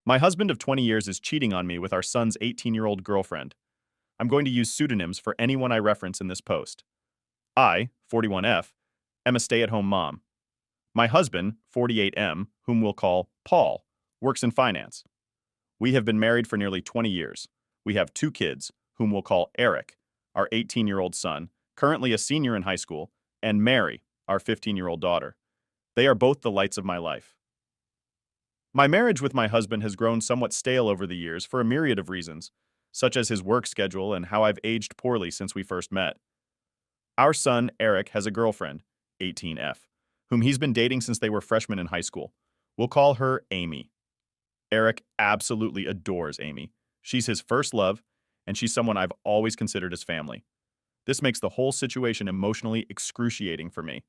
My husband of 20 years is cheating on me with our son's 18-year-old girlfriend. I'm going to use pseudonyms for anyone I reference in this post. I, 41F, am a stay-at-home mom. My husband, 48M, whom we'll call Paul, works in finance. We have been married for nearly 20 years. We have two kids, whom we'll call Eric, our 18-year-old son, currently a senior in high school, and Mary, our 15-year-old daughter. They are both the lights of my life. My marriage with my husband has grown somewhat stale over the years for a myriad of reasons, such as his work schedule and how I've aged poorly since we first met. Our son, Eric, has a girlfriend, 18F, whom he's been dating since they were freshmen in high school. We'll call her Amy. Eric absolutely adores Amy. She's his first love, and she's someone I've always considered as family. This makes the whole situation emotionally excruciating for me.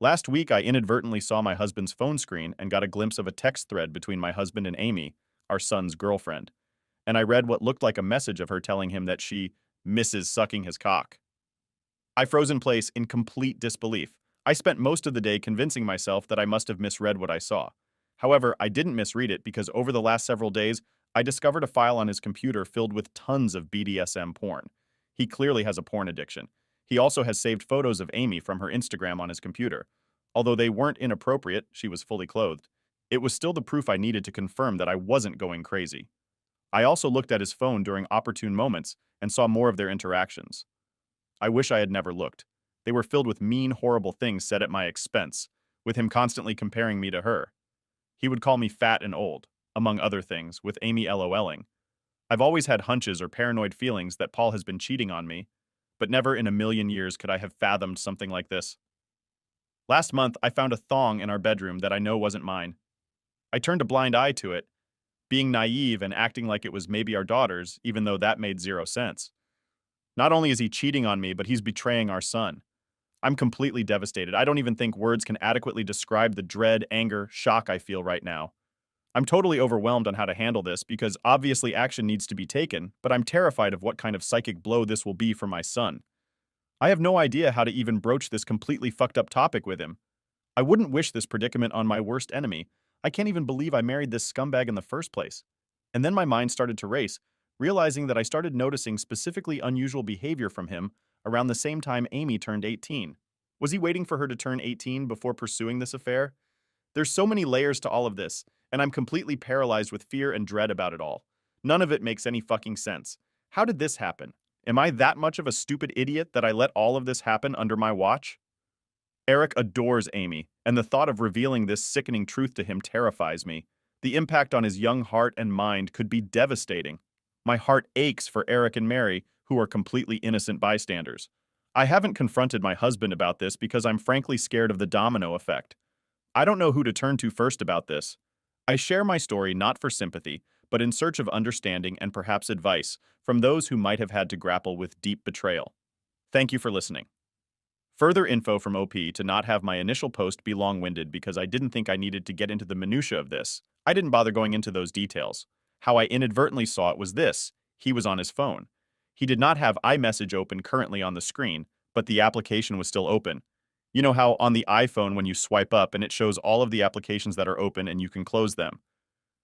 Last week, I inadvertently saw my husband's phone screen and got a glimpse of a text thread between my husband and Amy, our son's girlfriend, and I read what looked like a message of her telling him that she misses sucking his cock. I froze in place in complete disbelief. I spent most of the day convincing myself that I must have misread what I saw. However, I didn't misread it because over the last several days, I discovered a file on his computer filled with tons of BDSM porn. He clearly has a porn addiction. He also has saved photos of Amy from her Instagram on his computer. Although they weren't inappropriate, she was fully clothed. It was still the proof I needed to confirm that I wasn't going crazy. I also looked at his phone during opportune moments and saw more of their interactions. I wish I had never looked. They were filled with mean, horrible things said at my expense, with him constantly comparing me to her. He would call me fat and old, among other things, with Amy LOLing. I've always had hunches or paranoid feelings that Paul has been cheating on me, but never in a million years could I have fathomed something like this. Last month, I found a thong in our bedroom that I know wasn't mine. I turned a blind eye to it, being naive and acting like it was maybe our daughter's, even though that made zero sense. Not only is he cheating on me, but he's betraying our son. I'm completely devastated. I don't even think words can adequately describe the dread, anger, shock I feel right now. I'm totally overwhelmed on how to handle this because obviously action needs to be taken, but I'm terrified of what kind of psychic blow this will be for my son. I have no idea how to even broach this completely fucked up topic with him. I wouldn't wish this predicament on my worst enemy. I can't even believe I married this scumbag in the first place. And then my mind started to race, realizing that I started noticing specifically unusual behavior from him around the same time Amy turned 18. Was he waiting for her to turn 18 before pursuing this affair? There's so many layers to all of this, and I'm completely paralyzed with fear and dread about it all. None of it makes any fucking sense. How did this happen? Am I that much of a stupid idiot that I let all of this happen under my watch? Eric adores Amy, and the thought of revealing this sickening truth to him terrifies me. The impact on his young heart and mind could be devastating. My heart aches for Eric and Mary, who are completely innocent bystanders. I haven't confronted my husband about this because I'm frankly scared of the domino effect. I don't know who to turn to first about this. I share my story not for sympathy, but in search of understanding and perhaps advice from those who might have had to grapple with deep betrayal. Thank you for listening. Further info from OP to not have my initial post be long-winded because I didn't think I needed to get into the minutia of this. I didn't bother going into those details. How I inadvertently saw it was this: he was on his phone. He did not have iMessage open currently on the screen, but the application was still open. You know how on the iPhone when you swipe up and it shows all of the applications that are open and you can close them.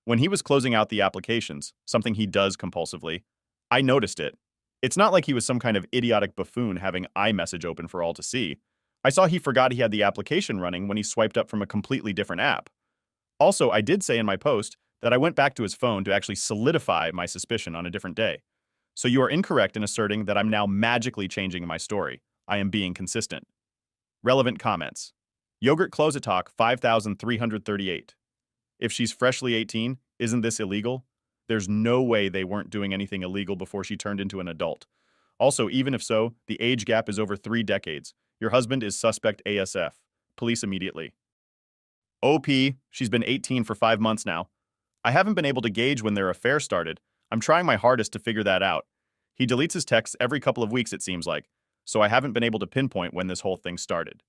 When he was closing out the applications, something he does compulsively, I noticed it. It's not like he was some kind of idiotic buffoon having iMessage open for all to see. I saw he forgot he had the application running when he swiped up from a completely different app. Also, I did say in my post that I went back to his phone to actually solidify my suspicion on a different day. So you are incorrect in asserting that I'm now magically changing my story. I am being consistent. Relevant comments. Yogurt Closet Talk 5338. If she's freshly 18, isn't this illegal? There's no way they weren't doing anything illegal before she turned into an adult. Also, even if so, the age gap is over 3 decades. Your husband is suspect ASF. Police immediately. OP, she's been 18 for 5 months now. I haven't been able to gauge when their affair started. I'm trying my hardest to figure that out. He deletes his texts every couple of weeks, it seems like, so I haven't been able to pinpoint when this whole thing started.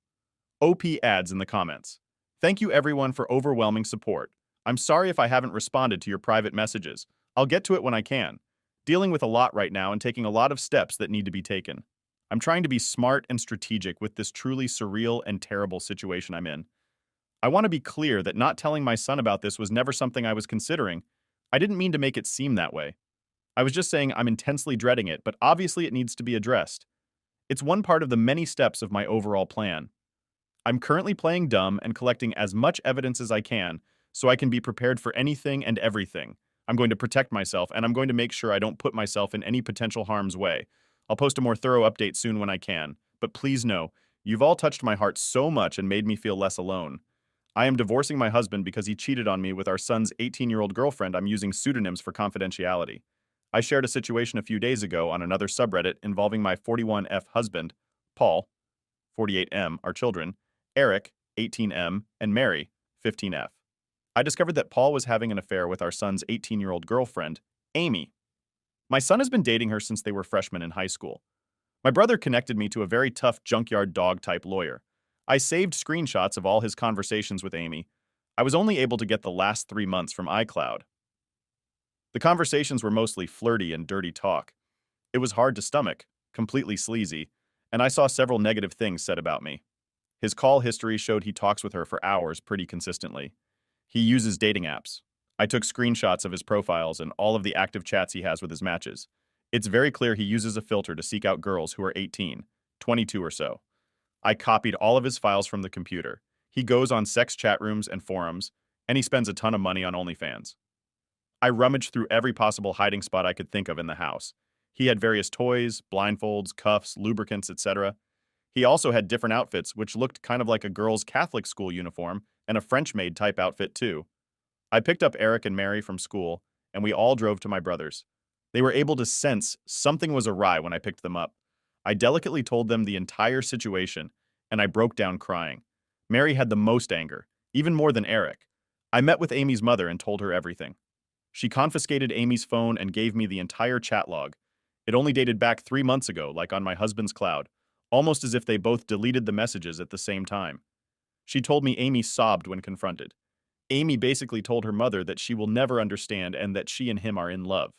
OP adds in the comments, "Thank you everyone for overwhelming support. I'm sorry if I haven't responded to your private messages. I'll get to it when I can. Dealing with a lot right now and taking a lot of steps that need to be taken. I'm trying to be smart and strategic with this truly surreal and terrible situation I'm in. I want to be clear that not telling my son about this was never something I was considering. I didn't mean to make it seem that way. I was just saying I'm intensely dreading it, but obviously it needs to be addressed. It's one part of the many steps of my overall plan. I'm currently playing dumb and collecting as much evidence as I can so I can be prepared for anything and everything. I'm going to protect myself, and I'm going to make sure I don't put myself in any potential harm's way. I'll post a more thorough update soon when I can, but please know, you've all touched my heart so much and made me feel less alone. I am divorcing my husband because he cheated on me with our son's 18-year-old girlfriend. I'm using pseudonyms for confidentiality. I shared a situation a few days ago on another subreddit involving my 41F husband, Paul, 48M, our children, Eric, 18M, and Mary, 15F. I discovered that Paul was having an affair with our son's 18-year-old girlfriend, Amy. My son has been dating her since they were freshmen in high school. My brother connected me to a very tough junkyard dog-type lawyer. I saved screenshots of all his conversations with Amy. I was only able to get the last 3 months from iCloud. The conversations were mostly flirty and dirty talk. It was hard to stomach, completely sleazy, and I saw several negative things said about me. His call history showed he talks with her for hours pretty consistently. He uses dating apps. I took screenshots of his profiles and all of the active chats he has with his matches. It's very clear he uses a filter to seek out girls who are 18, 22 or so. I copied all of his files from the computer. He goes on sex chat rooms and forums, and he spends a ton of money on OnlyFans. I rummaged through every possible hiding spot I could think of in the house. He had various toys, blindfolds, cuffs, lubricants, etc. He also had different outfits, which looked kind of like a girl's Catholic school uniform and a French-maid type outfit too. I picked up Eric and Mary from school, and we all drove to my brother's. They were able to sense something was awry when I picked them up. I delicately told them the entire situation, and I broke down crying. Mary had the most anger, even more than Eric. I met with Amy's mother and told her everything. She confiscated Amy's phone and gave me the entire chat log. It only dated back 3 months ago, like on my husband's cloud, almost as if they both deleted the messages at the same time. She told me Amy sobbed when confronted. Amy basically told her mother that she will never understand and that she and him are in love.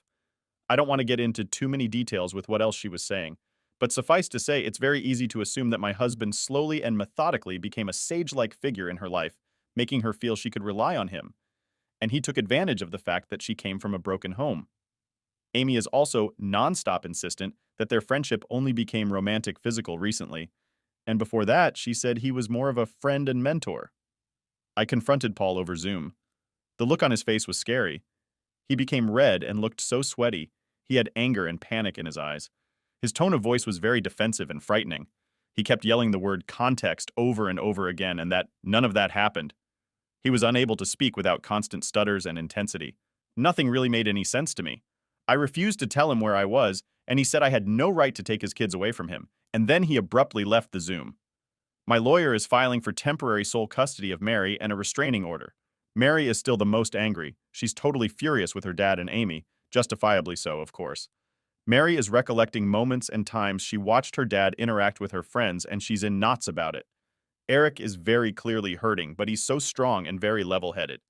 I don't want to get into too many details with what else she was saying, but suffice to say, it's very easy to assume that my husband slowly and methodically became a sage-like figure in her life, making her feel she could rely on him. And he took advantage of the fact that she came from a broken home. Amy is also nonstop insistent that their friendship only became romantic physical recently, and before that, she said he was more of a friend and mentor. I confronted Paul over Zoom. The look on his face was scary. He became red and looked so sweaty. He had anger and panic in his eyes. His tone of voice was very defensive and frightening. He kept yelling the word context over and over again, and that none of that happened. He was unable to speak without constant stutters and intensity. Nothing really made any sense to me. I refused to tell him where I was, and he said I had no right to take his kids away from him, and then he abruptly left the Zoom. My lawyer is filing for temporary sole custody of Mary and a restraining order. Mary is still the most angry. She's totally furious with her dad and Amy, justifiably so, of course. Mary is recollecting moments and times she watched her dad interact with her friends, and she's in knots about it. Eric is very clearly hurting, but he's so strong and very level-headed.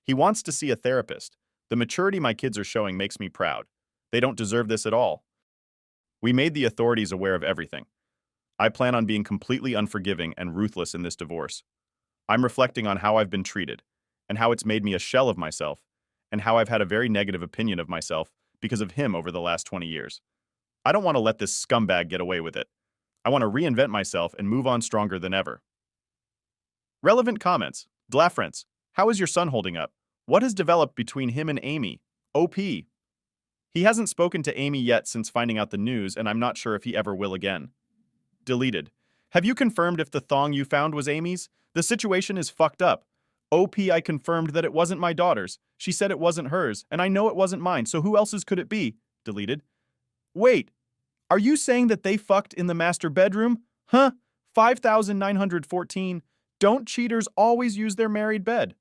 He wants to see a therapist. The maturity my kids are showing makes me proud. They don't deserve this at all. We made the authorities aware of everything. I plan on being completely unforgiving and ruthless in this divorce. I'm reflecting on how I've been treated, and how it's made me a shell of myself, and how I've had a very negative opinion of myself because of him over the last 20 years. I don't want to let this scumbag get away with it. I want to reinvent myself and move on stronger than ever. Relevant comments. Dlafrence, how is your son holding up? What has developed between him and Amy? OP. He hasn't spoken to Amy yet since finding out the news, and I'm not sure if he ever will again. Deleted. Have you confirmed if the thong you found was Amy's? The situation is fucked up. OP, I confirmed that it wasn't my daughter's. She said it wasn't hers, and I know it wasn't mine, so who else's could it be? Deleted. Wait, are you saying that they fucked in the master bedroom? Huh? 5,914. Don't cheaters always use their married bed?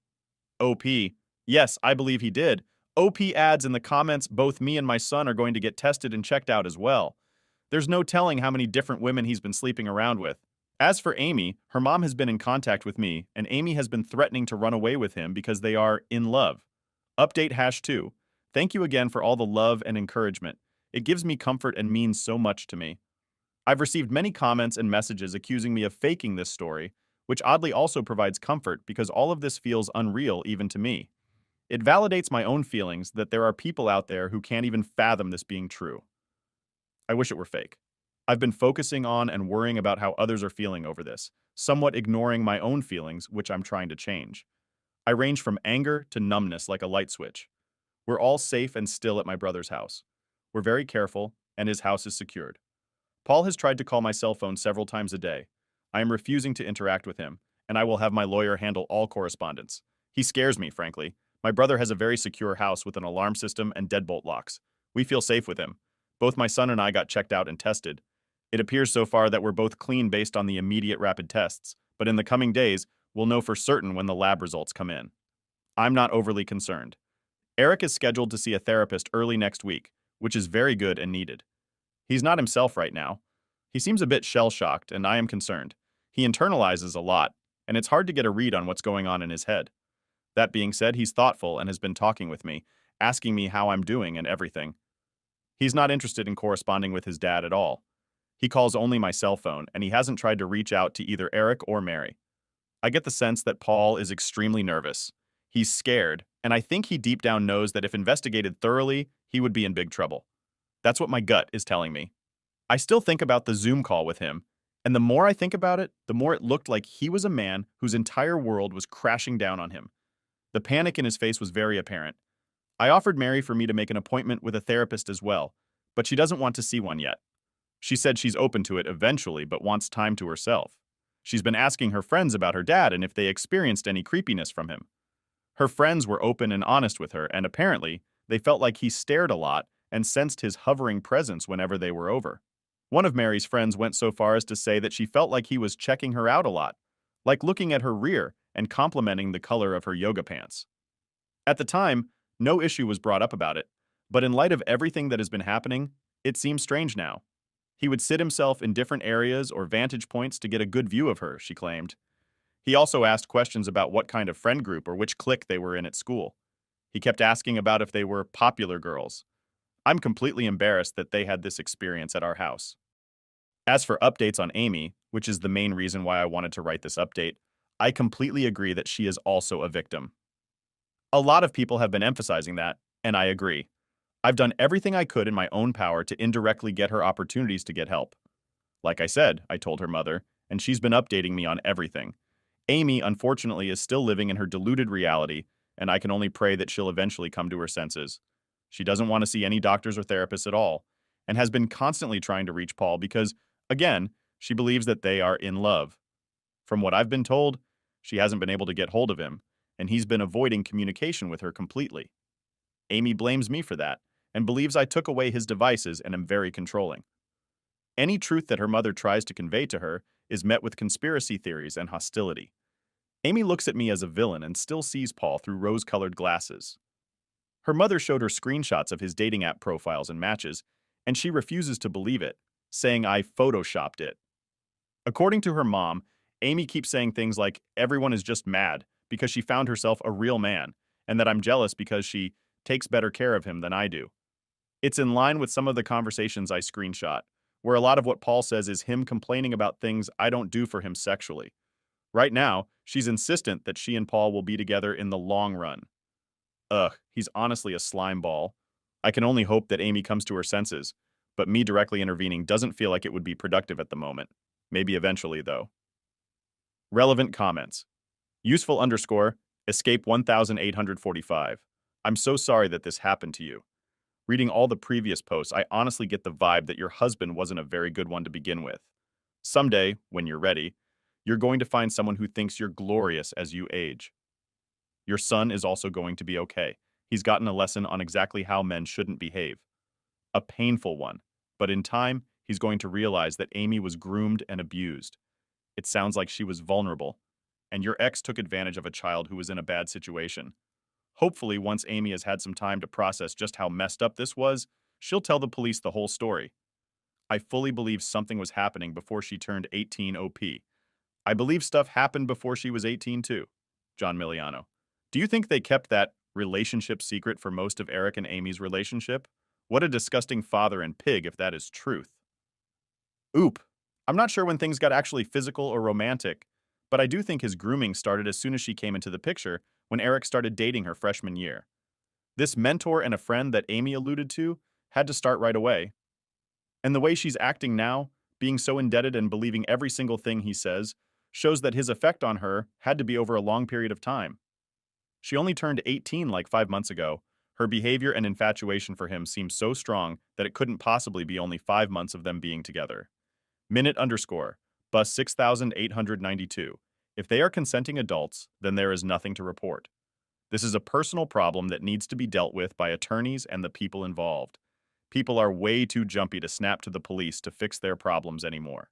OP. Yes, I believe he did. OP adds in the comments both me and my son are going to get tested and checked out as well. There's no telling how many different women he's been sleeping around with. As for Amy, her mom has been in contact with me, and Amy has been threatening to run away with him because they are in love. Update #2. Thank you again for all the love and encouragement. It gives me comfort and means so much to me. I've received many comments and messages accusing me of faking this story, which oddly also provides comfort because all of this feels unreal even to me. It validates my own feelings that there are people out there who can't even fathom this being true. I wish it were fake. I've been focusing on and worrying about how others are feeling over this, somewhat ignoring my own feelings, which I'm trying to change. I range from anger to numbness like a light switch. We're all safe and still at my brother's house. We're very careful, and his house is secured. Paul has tried to call my cell phone several times a day. I am refusing to interact with him, and I will have my lawyer handle all correspondence. He scares me, frankly. My brother has a very secure house with an alarm system and deadbolt locks. We feel safe with him. Both my son and I got checked out and tested. It appears so far that we're both clean based on the immediate rapid tests, but in the coming days, we'll know for certain when the lab results come in. I'm not overly concerned. Eric is scheduled to see a therapist early next week, which is very good and needed. He's not himself right now. He seems a bit shell-shocked, and I am concerned. He internalizes a lot, and it's hard to get a read on what's going on in his head. That being said, he's thoughtful and has been talking with me, asking me how I'm doing and everything. He's not interested in corresponding with his dad at all. He calls only my cell phone, and he hasn't tried to reach out to either Eric or Mary. I get the sense that Paul is extremely nervous. He's scared, and I think he deep down knows that if investigated thoroughly, he would be in big trouble. That's what my gut is telling me. I still think about the Zoom call with him, and the more I think about it, the more it looked like he was a man whose entire world was crashing down on him. The panic in his face was very apparent. I offered Mary for me to make an appointment with a therapist as well, but she doesn't want to see one yet. She said she's open to it eventually, but wants time to herself. She's been asking her friends about her dad and if they experienced any creepiness from him. Her friends were open and honest with her, and apparently, they felt like he stared a lot and sensed his hovering presence whenever they were over. One of Mary's friends went so far as to say that she felt like he was checking her out a lot, like looking at her rear and complimenting the color of her yoga pants. At the time, no issue was brought up about it, but in light of everything that has been happening, it seems strange now. He would sit himself in different areas or vantage points to get a good view of her, she claimed. He also asked questions about what kind of friend group or which clique they were in at school. He kept asking about if they were popular girls. I'm completely embarrassed that they had this experience at our house. As for updates on Amy, which is the main reason why I wanted to write this update, I completely agree that she is also a victim. A lot of people have been emphasizing that, and I agree. I've done everything I could in my own power to indirectly get her opportunities to get help. Like I said, I told her mother, and she's been updating me on everything. Amy, unfortunately, is still living in her deluded reality, and I can only pray that she'll eventually come to her senses. She doesn't want to see any doctors or therapists at all, and has been constantly trying to reach Paul because, again, she believes that they are in love. From what I've been told, she hasn't been able to get hold of him, and he's been avoiding communication with her completely. Amy blames me for that, and believes I took away his devices and am very controlling. Any truth that her mother tries to convey to her is met with conspiracy theories and hostility. Amy looks at me as a villain and still sees Paul through rose-colored glasses. Her mother showed her screenshots of his dating app profiles and matches, and she refuses to believe it, saying I photoshopped it. According to her mom, Amy keeps saying things like everyone is just mad because she found herself a real man, and that I'm jealous because she takes better care of him than I do. It's in line with some of the conversations I screenshot, where a lot of what Paul says is him complaining about things I don't do for him sexually. Right now, she's insistent that she and Paul will be together in the long run. Ugh, he's honestly a slime ball. I can only hope that Amy comes to her senses, but me directly intervening doesn't feel like it would be productive at the moment. Maybe eventually, though. Relevant comments. Useful _ escape 1845. I'm so sorry that this happened to you. Reading all the previous posts, I honestly get the vibe that your husband wasn't a very good one to begin with. Someday, when you're ready, you're going to find someone who thinks you're glorious as you age. Your son is also going to be okay. He's gotten a lesson on exactly how men shouldn't behave. A painful one, but in time, he's going to realize that Amy was groomed and abused. It sounds like she was vulnerable, and your ex took advantage of a child who was in a bad situation. Hopefully, once Amy has had some time to process just how messed up this was, she'll tell the police the whole story. I fully believe something was happening before she turned 18 OP. I believe stuff happened before she was 18 too. John Miliano. Do you think they kept that relationship secret for most of Eric and Amy's relationship? What a disgusting father and pig if that is truth. Oop. I'm not sure when things got actually physical or romantic, but I do think his grooming started as soon as she came into the picture when Eric started dating her freshman year. This mentor and a friend that Amy alluded to had to start right away. And the way she's acting now, being so indebted and believing every single thing he says, shows that his effect on her had to be over a long period of time. She only turned 18 like 5 months ago. Her behavior and infatuation for him seems so strong that it couldn't possibly be only 5 months of them being together. Minute underscore, bus 6892. If they are consenting adults, then there is nothing to report. This is a personal problem that needs to be dealt with by attorneys and the people involved. People are way too jumpy to snap to the police to fix their problems anymore.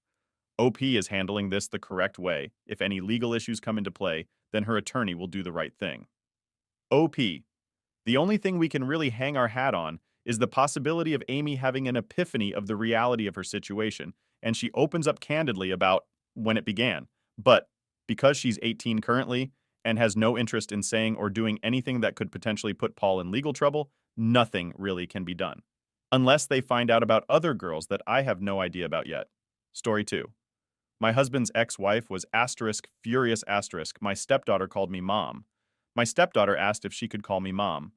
OP is handling this the correct way. If any legal issues come into play, then her attorney will do the right thing. OP. The only thing we can really hang our hat on is the possibility of Amy having an epiphany of the reality of her situation, and she opens up candidly about when it began. But because she's 18 currently and has no interest in saying or doing anything that could potentially put Paul in legal trouble, nothing really can be done. Unless they find out about other girls that I have no idea about yet. Story 2. My husband's ex-wife was furious my stepdaughter called me mom. My stepdaughter asked if she could call me mom.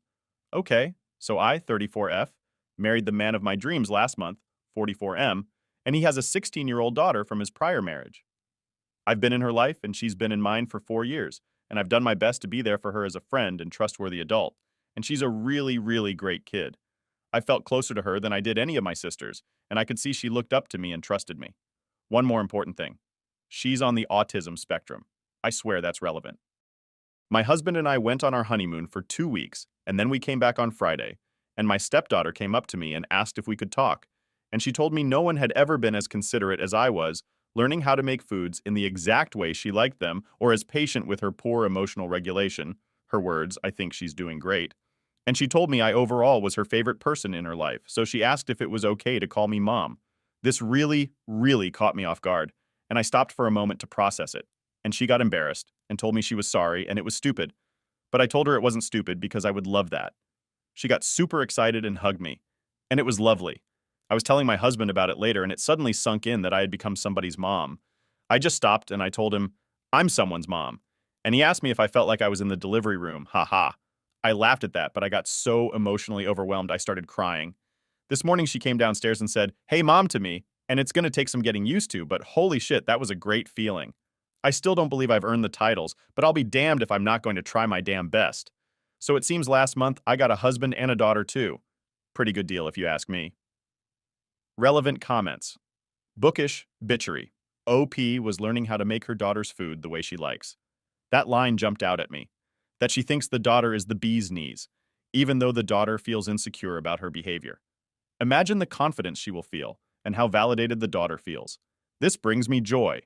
Okay, so I, 34F, married the man of my dreams last month, 44M, and he has a 16-year-old daughter from his prior marriage. I've been in her life and she's been in mine for 4 years, and I've done my best to be there for her as a friend and trustworthy adult, and she's a really, really great kid. I felt closer to her than I did any of my sisters, and I could see she looked up to me and trusted me. One more important thing. She's on the autism spectrum. I swear that's relevant. My husband and I went on our honeymoon for 2 weeks, and then we came back on Friday, and my stepdaughter came up to me and asked if we could talk, and she told me no one had ever been as considerate as I was, learning how to make foods in the exact way she liked them, or as patient with her poor emotional regulation. Her words, I think she's doing great. And she told me I overall was her favorite person in her life, so she asked if it was okay to call me mom. This really, really caught me off guard, and I stopped for a moment to process it. And she got embarrassed and told me she was sorry and it was stupid. But I told her it wasn't stupid because I would love that. She got super excited and hugged me. And it was lovely. I was telling my husband about it later and it suddenly sunk in that I had become somebody's mom. I just stopped and I told him, I'm someone's mom. And he asked me if I felt like I was in the delivery room. Ha ha. I laughed at that, but I got so emotionally overwhelmed I started crying. This morning she came downstairs and said, "Hey mom," to me, and it's gonna take some getting used to, but holy shit, that was a great feeling. I still don't believe I've earned the titles, but I'll be damned if I'm not going to try my damn best. So it seems last month I got a husband and a daughter too. Pretty good deal if you ask me. Relevant comments. Bookish bitchery. OP was learning how to make her daughter's food the way she likes. That line jumped out at me. That she thinks the daughter is the bee's knees, even though the daughter feels insecure about her behavior. Imagine the confidence she will feel and how validated the daughter feels. This brings me joy.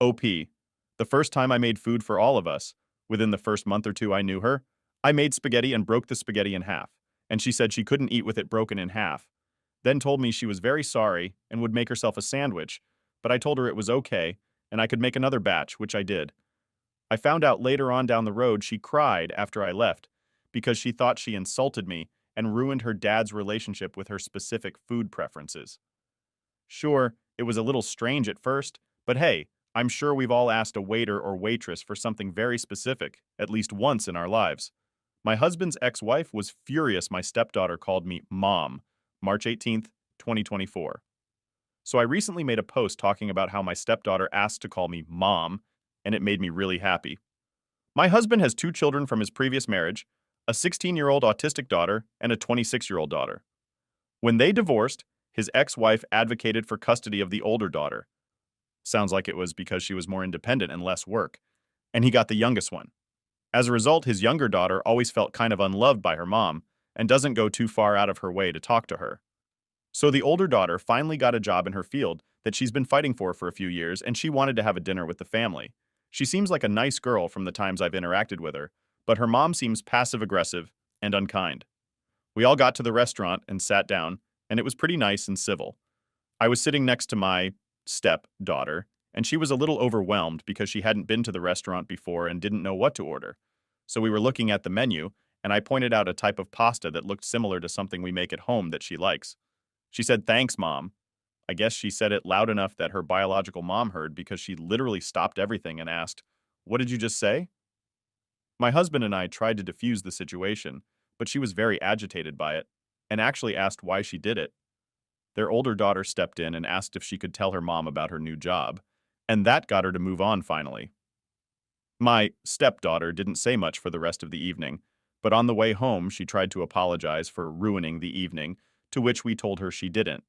OP. The first time I made food for all of us, within the first month or two I knew her, I made spaghetti and broke the spaghetti in half, and she said she couldn't eat with it broken in half. Then told me she was very sorry and would make herself a sandwich, but I told her it was okay and I could make another batch, which I did. I found out later on down the road she cried after I left because she thought she insulted me and ruined her dad's relationship with her specific food preferences. Sure, it was a little strange at first, but hey, I'm sure we've all asked a waiter or waitress for something very specific, at least once in our lives. My husband's ex-wife was furious my stepdaughter called me mom, March 18th, 2024. So I recently made a post talking about how my stepdaughter asked to call me mom, and it made me really happy. My husband has 2 children from his previous marriage, a 16-year-old autistic daughter and a 26-year-old daughter. When they divorced, his ex-wife advocated for custody of the older daughter. Sounds like it was because she was more independent and less work. And he got the youngest one. As a result, his younger daughter always felt kind of unloved by her mom and doesn't go too far out of her way to talk to her. So the older daughter finally got a job in her field that she's been fighting for a few years, and she wanted to have a dinner with the family. She seems like a nice girl from the times I've interacted with her, but her mom seems passive-aggressive and unkind. We all got to the restaurant and sat down, and it was pretty nice and civil. I was sitting next to my stepdaughter, and she was a little overwhelmed because she hadn't been to the restaurant before and didn't know what to order. So we were looking at the menu, and I pointed out a type of pasta that looked similar to something we make at home that she likes. She said, "Thanks, Mom." I guess she said it loud enough that her biological mom heard because she literally stopped everything and asked, "What did you just say?" My husband and I tried to defuse the situation, but she was very agitated by it and actually asked why she did it. Their older daughter stepped in and asked if she could tell her mom about her new job, and that got her to move on finally. My stepdaughter didn't say much for the rest of the evening, but on the way home she tried to apologize for ruining the evening, to which we told her she didn't.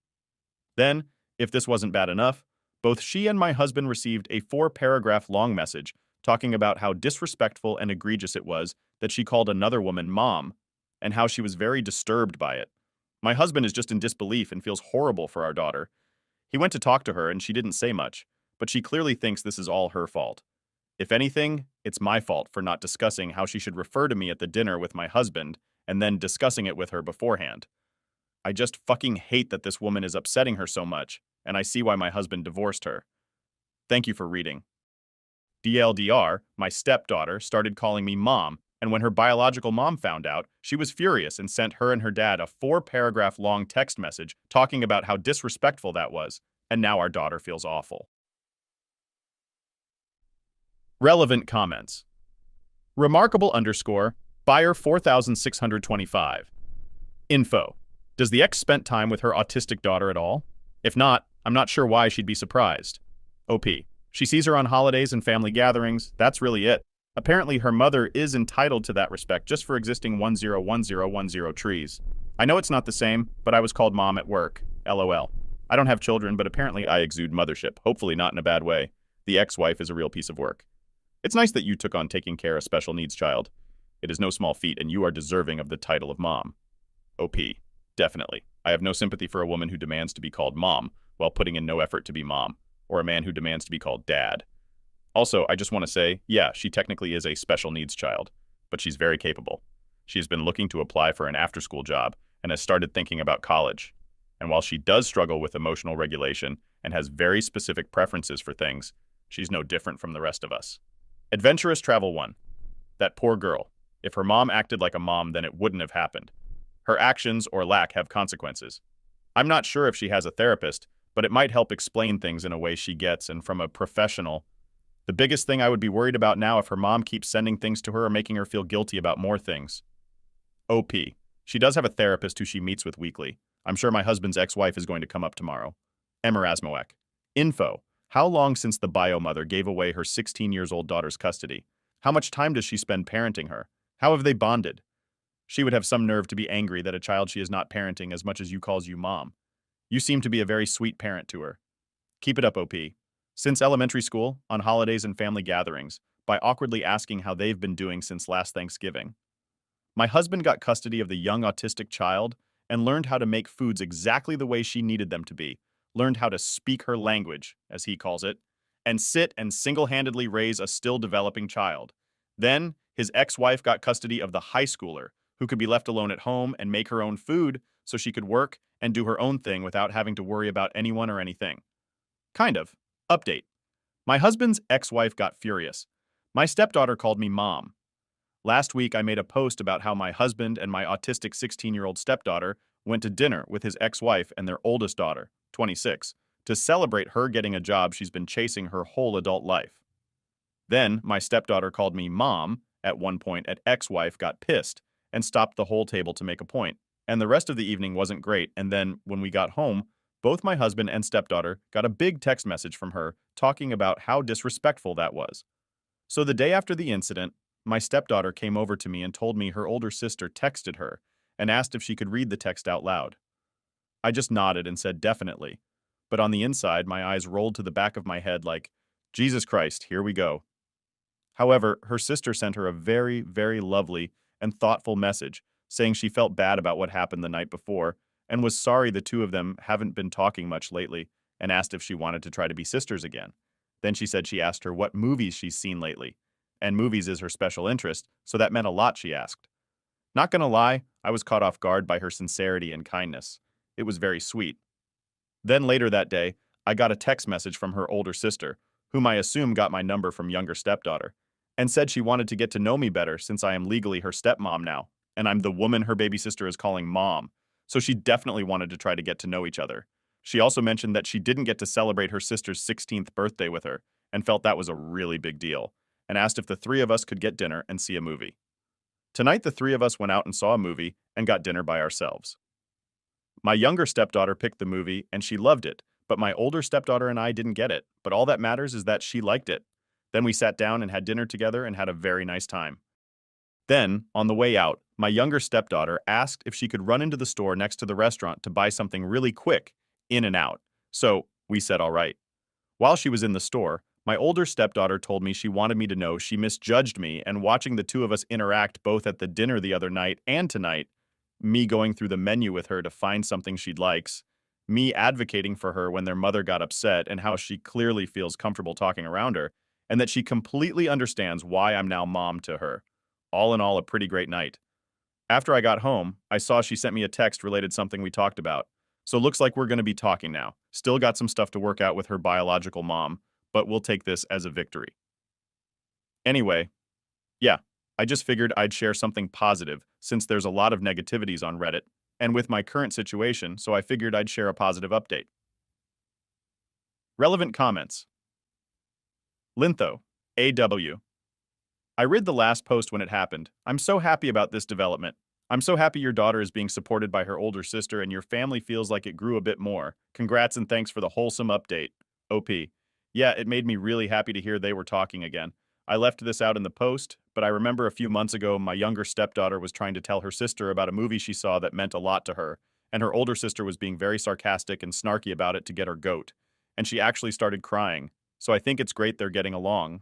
Then, if this wasn't bad enough, both she and my husband received a 4-paragraph long message talking about how disrespectful and egregious it was that she called another woman mom, and how she was very disturbed by it. My husband is just in disbelief and feels horrible for our daughter. He went to talk to her and she didn't say much, but she clearly thinks this is all her fault. If anything, it's my fault for not discussing how she should refer to me at the dinner with my husband and then discussing it with her beforehand. I just fucking hate that this woman is upsetting her so much, and I see why my husband divorced her. Thank you for reading. DLDR, my stepdaughter, started calling me mom, and when her biological mom found out, she was furious and sent her and her dad a 4-paragraph long text message talking about how disrespectful that was, and now our daughter feels awful. Relevant comments. Remarkable underscore, buyer 4625. Info. Does the ex spent time with her autistic daughter at all? If not, I'm not sure why she'd be surprised. OP. She sees her on holidays and family gatherings, that's really it. Apparently her mother is entitled to that respect just for existing 101010 trees. I know it's not the same, but I was called mom at work. LOL. I don't have children, but apparently I exude mothership, hopefully not in a bad way. The ex-wife is a real piece of work. It's nice that you took on taking care of a special needs child. It is no small feat, and you are deserving of the title of mom. OP. Definitely. I have no sympathy for a woman who demands to be called mom while putting in no effort to be mom, or a man who demands to be called dad. Also, I just want to say, yeah, she technically is a special needs child, but she's very capable. She has been looking to apply for an after-school job and has started thinking about college. And while she does struggle with emotional regulation and has very specific preferences for things, she's no different from the rest of us. Adventurous Travel 1. That poor girl. If her mom acted like a mom, then it wouldn't have happened. Her actions or lack have consequences. I'm not sure if she has a therapist, but it might help explain things in a way she gets and from a professional. The biggest thing I would be worried about now if her mom keeps sending things to her or making her feel guilty about more things. OP. She does have a therapist who she meets with weekly. I'm sure my husband's ex-wife is going to come up tomorrow. Emerasmoek. Info. How long since the bio mother gave away her 16-year-old daughter's custody? How much time does she spend parenting her? How have they bonded? She would have some nerve to be angry that a child she is not parenting as much as you calls you mom. You seem to be a very sweet parent to her. Keep it up, OP. Since elementary school, on holidays and family gatherings, by awkwardly asking how they've been doing since last Thanksgiving. My husband got custody of the young autistic child and learned how to make foods exactly the way she needed them to be, learned how to speak her language, as he calls it, and sit and single-handedly raise a still-developing child. Then, his ex-wife got custody of the high schooler, who could be left alone at home and make her own food so she could work and do her own thing without having to worry about anyone or anything. Kind of. Update. My husband's ex-wife got furious. My stepdaughter called me mom. Last week, I made a post about how my husband and my autistic 16-year-old stepdaughter went to dinner with his ex-wife and their oldest daughter, 26, to celebrate her getting a job she's been chasing her whole adult life. Then, my stepdaughter called me mom. At one point, an ex-wife got pissed and stopped the whole table to make a point. And the rest of the evening wasn't great, and then, when we got home, both my husband and stepdaughter got a big text message from her talking about how disrespectful that was. So the day after the incident, my stepdaughter came over to me and told me her older sister texted her and asked if she could read the text out loud. I just nodded and said definitely, but on the inside, my eyes rolled to the back of my head like, Jesus Christ, here we go. However, her sister sent her a very, very lovely and thoughtful message saying she felt bad about what happened the night before and was sorry the two of them haven't been talking much lately and asked if she wanted to try to be sisters again. Then she said she asked her what movies she's seen lately, and movies is her special interest, so that meant a lot, she asked. Not gonna lie, I was caught off guard by her sincerity and kindness. It was very sweet. Then later that day, I got a text message from her older sister, whom I assume got my number from younger stepdaughter, and said she wanted to get to know me better since I am legally her stepmom now, and I'm the woman her baby sister is calling mom, so she definitely wanted to try to get to know each other. She also mentioned that she didn't get to celebrate her sister's 16th birthday with her, and felt that was a really big deal, and asked if the three of us could get dinner and see a movie. Tonight, the three of us went out and saw a movie and got dinner by ourselves. My younger stepdaughter picked the movie and she loved it, but my older stepdaughter and I didn't get it, but all that matters is that she liked it. Then we sat down and had dinner together and had a very nice time. Then, on the way out, my younger stepdaughter asked if she could run into the store next to the restaurant to buy something really quick, in and out. So, we said all right. While she was in the store, my older stepdaughter told me she wanted me to know she misjudged me, and watching the two of us interact both at the dinner the other night and tonight, me going through the menu with her to find something she likes, me advocating for her when their mother got upset and how she clearly feels comfortable talking around her, and that she completely understands why I'm now mom to her. All in all, a pretty great night. After I got home, I saw she sent me a text related something we talked about. So looks like we're going to be talking now. Still got some stuff to work out with her biological mom, but we'll take this as a victory. Anyway, yeah, I just figured I'd share something positive since there's a lot of negativities on Reddit, and with my current situation, so I figured I'd share a positive update. Relevant comments. Lintho, AW. I read the last post when it happened. I'm so happy about this development. I'm so happy your daughter is being supported by her older sister and your family feels like it grew a bit more. Congrats and thanks for the wholesome update. OP. Yeah, it made me really happy to hear they were talking again. I left this out in the post, but I remember a few months ago my younger stepdaughter was trying to tell her sister about a movie she saw that meant a lot to her, and her older sister was being very sarcastic and snarky about it to get her goat. And she actually started crying. So I think it's great they're getting along,